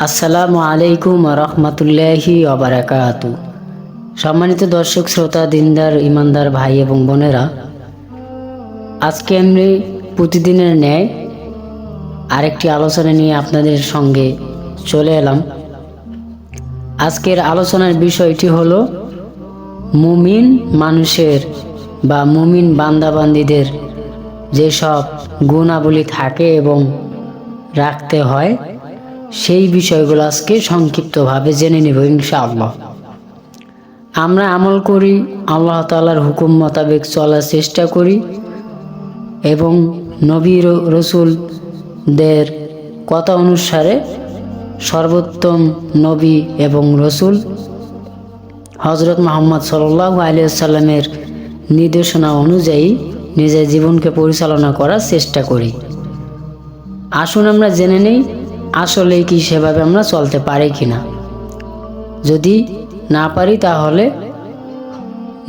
আসসালামু আলাইকুম রহমতুল্লাহি ওবারাকাতু। সম্মানিত দর্শক শ্রোতা, দিনদার ইমানদার ভাই এবং বোনেরা, আজকে আমি প্রতিদিনের ন্যায় আরেকটি আলোচনা নিয়ে আপনাদের সঙ্গে চলে এলাম। আজকের আলোচনার বিষয়টি হলো মুমিন মানুষের বা মুমিন বান্দাবান্দীদের যেসব গুণাবলী থাকে এবং রাখতে হয়, সেই বিষয়গুলো আজকে সংক্ষিপ্তভাবে জেনে নেব ইনশাআল্লাহ। আমরা আমল করি, আল্লাহ তাআলার হুকুম মোতাবেক চলার চেষ্টা করি এবং নবী রসুলদের কথা অনুসারে সর্বোত্তম নবী এবং রসুল হযরত মুহাম্মদ সাল্লাল্লাহু আলাইহি ওয়াসাল্লামের নির্দেশনা অনুযায়ী নিজের জীবনকে পরিচালনা করার চেষ্টা করি। আসুন আমরা জেনে নেই আসলে কি সেভাবে আমরা চলতে পারি কিনা। যদি না পারি তাহলে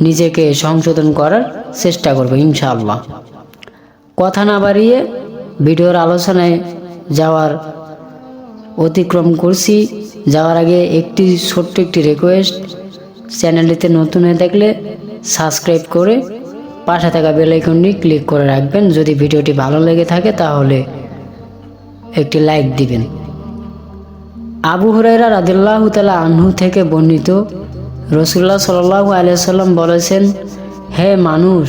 নিজেকে সংশোধন করার চেষ্টা করব ইনশাআল্লাহ। কথা না বাড়িয়ে ভিডিওর আলোচনায় অতিক্রম করছি। যাওয়ার আগে ছোট্ট একটি রিকোয়েস্ট, চ্যানেলটিতে নতুন হয়ে থাকলে সাবস্ক্রাইব করে পাশে থাকা বেল আইকনটি ক্লিক করে রাখবেন। যদি ভিডিওটি ভালো লেগে থাকে তাহলে একটি লাইক দিবেন। আবু হুরায়রা রাদিয়াল্লাহু তাআলা আনহু থেকে বর্ণিত, রাসূলুল্লাহ সাল্লাল্লাহু আলাইহি ওয়াসাল্লাম বলেছেন, হে মানুষ,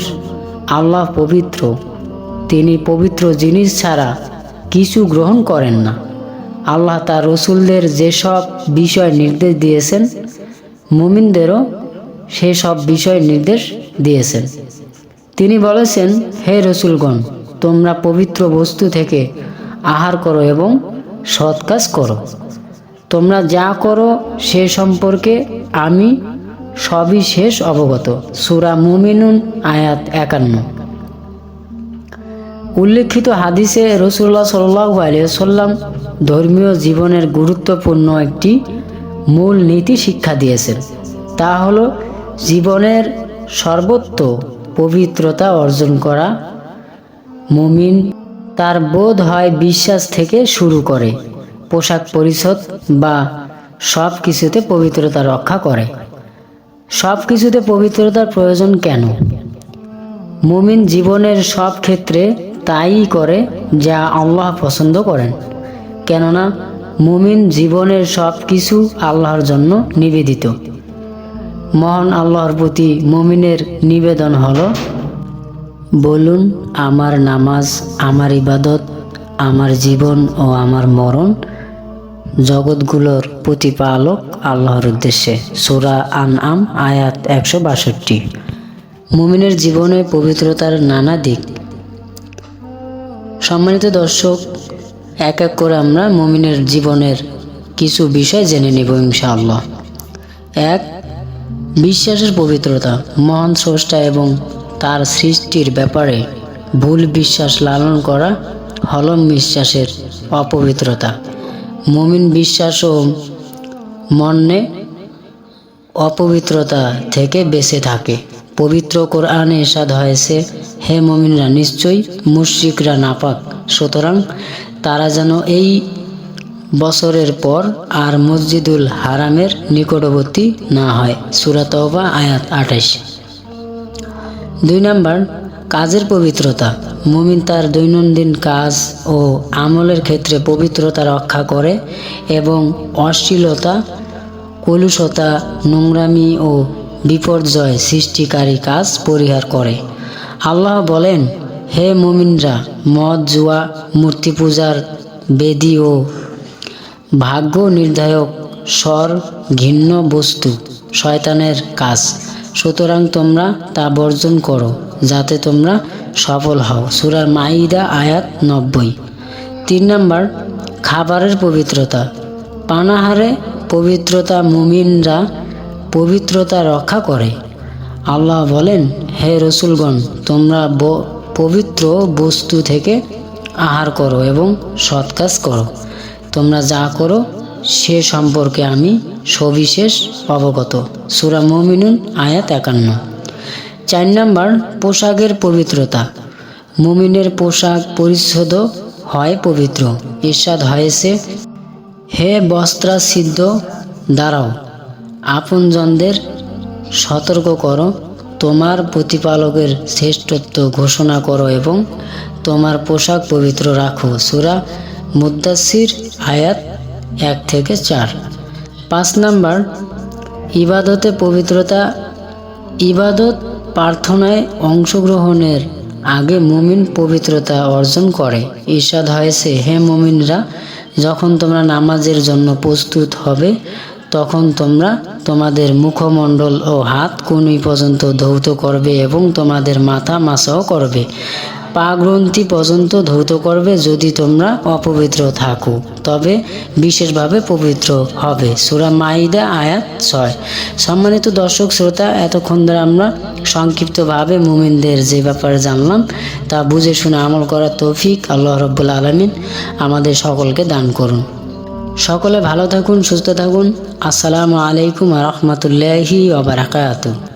আল্লাহ পবিত্র, তিনি পবিত্র জিনিস ছাড়া কিছু গ্রহণ করেন না। আল্লাহ তার রসুলদের যেসব বিষয় নির্দেশ দিয়েছেন, মুমিনদেরও সেসব বিষয় নির্দেশ দিয়েছেন। তিনি বলেছেন, হে রসুলগণ, তোমরা পবিত্র বস্তু থেকে আহার করো এবং সৎ কাজ করো। তোমরা যা করো সে সম্পর্কে আমি সবিশেষ অবগত। সূরা মুমিনুন আয়াত 51। উল্লেখিত হাদিসে রাসূলুল্লাহ সাল্লাল্লাহু আলাইহি ওয়াসাল্লাম ধর্মীয় জীবনের গুরুত্বপূর্ণ একটি মূল নীতি শিক্ষা দিয়েছেন। তা হলো জীবনের সর্বোচ্চ পবিত্রতা অর্জন করা। মুমিন তার বোধ হয় বিশ্বাস থেকে শুরু করে পোশাক পরিচ্ছদ বা সব কিছুতে পবিত্রতা রক্ষা করে। সব কিছুতে পবিত্রতার প্রয়োজন কেন? মুমিন জীবনের সব ক্ষেত্রে তাই করে যা আল্লাহ পছন্দ করেন। কেননা মুমিন জীবনের সব কিছু আল্লাহর জন্য নিবেদিত। মহান আল্লাহর প্রতি মুমিনের নিবেদন হলো, বলুন, আমার নামাজ, আমার ইবাদত, আমার জীবন ও আমার মরণ জগৎগুলোর প্রতিপালক আল্লাহর উদ্দেশ্যে। সূরা আনআম আয়াত 162। মুমিনের জীবনে পবিত্রতার নানা দিক। সম্মানিত দর্শক, এক এক করে আমরা মুমিনের জীবনের কিছু বিষয় জেনে নেব ইনশাআল্লাহ। 1. বিশ্বাসের পবিত্রতা। মহান স্রষ্টা এবং তার সৃষ্টির ব্যাপারে ভুল বিশ্বাস লালন করা হলো বিশ্বাসের অপবিত্রতা। মুমিন বিশ্বাস ও মনে অপবিত্রতা থেকে বেঁচে থাকে। পবিত্র কোরআনে ইরশাদ হয়েছে, হে মুমিনরা, নিশ্চয়ই মুশরিকরা নাপাক, সুতরাং তারা যেন এই বছরের পর আর মসজিদুল হারামের নিকটবর্তী না হয়। সূরা তাওবা আয়াত 28। 2 নাম্বার, কাজের পবিত্রতা। মুমিন তার দৈনন্দিন কাজ ও আমলের ক্ষেত্রে পবিত্রতা রক্ষা করে এবং অশ্লীলতা, কলুষতা, নোংরামি ও বিপর্যয় সৃষ্টিকারী কাজ পরিহার করে। আল্লাহ বলেন, হে মুমিনরা, মদ, জুয়া, মূর্তি পূজার বেদী ও ভাগ্য নির্ধারক ঘৃণ্য বস্তু শয়তানের কাজ, সুতরাং তোমরা তা বর্জন করো যাতে তোমরা সফল হও। সূরা মাইদা আয়াত 90। 3 নাম্বার, খাবারের পবিত্রতা। পানাহারে পবিত্রতা। মুমিনরা পবিত্রতা রক্ষা করে। আল্লাহ বলেন, হে রসুলগণ, তোমরা পবিত্র বস্তু থেকে আহার করো এবং সৎ কাজ করো। তোমরা যা করো সে সম্পর্কে আমি সবিশেষ অবগত। সূরা মুমিনুন আয়াত 51। 4 নাম্বার, পোশাকের পবিত্রতা। মুমিনের পোশাক পরিচ্ছদ হয় পবিত্র। ইরশাদ হয়েছে, হে বস্ত্রাচ্ছিদ্য, দাঁড়াও, আপনজনদের সতর্ক করো, তোমার প্রতিপালকের শ্রেষ্ঠত্ব ঘোষণা করো এবং তোমার পোশাক পবিত্র রাখো। সূরা মুদ্দাসসির আয়াত 1-4। 5 নাম্বার, ইবাদতে পবিত্রতা। ইবাদত প্রার্থনায় অংশগ্রহণের আগে মুমিন পবিত্রতা অর্জন করে। ইরশাদ হয়েছে, হে মুমিনরা, যখন তোমরা নামাজের জন্য প্রস্তুত হবে তখন তোমরা তোমাদের মুখমণ্ডল ও হাত কনুই পর্যন্ত ধৌত করবে এবং তোমাদের মাথা মাসাও করবে, পা গ্রন্থি পর্যন্ত ধৌত করবে। যদি তোমরা অপবিত্র থাকো তবে বিশেষভাবে পবিত্র হবে। সূরা মাইদা আয়াত 6। সম্মানিত দর্শক শ্রোতা, এতক্ষণ ধরে আমরা সংক্ষিপ্তভাবে মুমিনদের যে ব্যাপারে জানলাম তা বুঝে শুনে আমল করার তৌফিক আল্লাহ রাব্বুল আলামিন আমাদের সকলকে দান করুন। সকলে ভালো থাকুন, সুস্থ থাকুন। আসসালামু আলাইকুম ওয়া রাহমাতুল্লাহি ওয়া বারাকাতুহু।